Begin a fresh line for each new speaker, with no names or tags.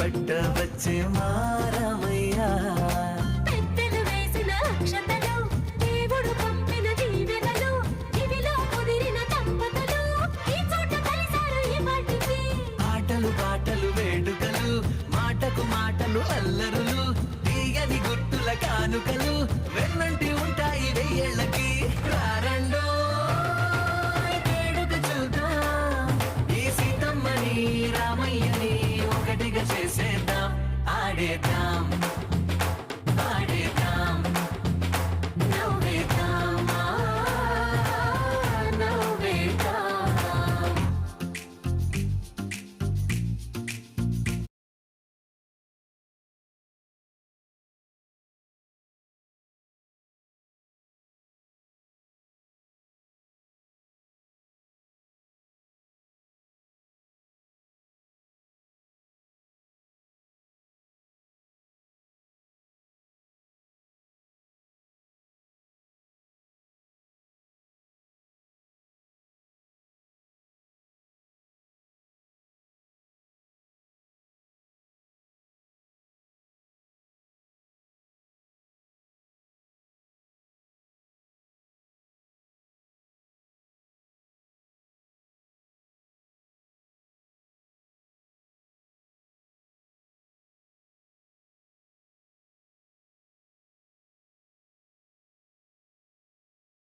పట్ట వచ్చే మారమయ్యా
పెద్దలు వేసిన అక్షతలు దేవుడు పంపిన దీవెనలు ఇవిలో కుదిరిన దంపతులు ఈ చోట కలిసారు ఈ వాటికి
ఆటలు పాటలు వేడుకలు మాటకు మాటలు అల్లరులు తీయని గుర్తుల కానుకలు వెన్నంటి ఉంటాయి వెయ్యేళ్ళకి రారండో వేడుక చూద్దాం ఈ సీతమ్మని రామయ్యని ఒకటిగా చేసేద్దాం ఆడేద్దాం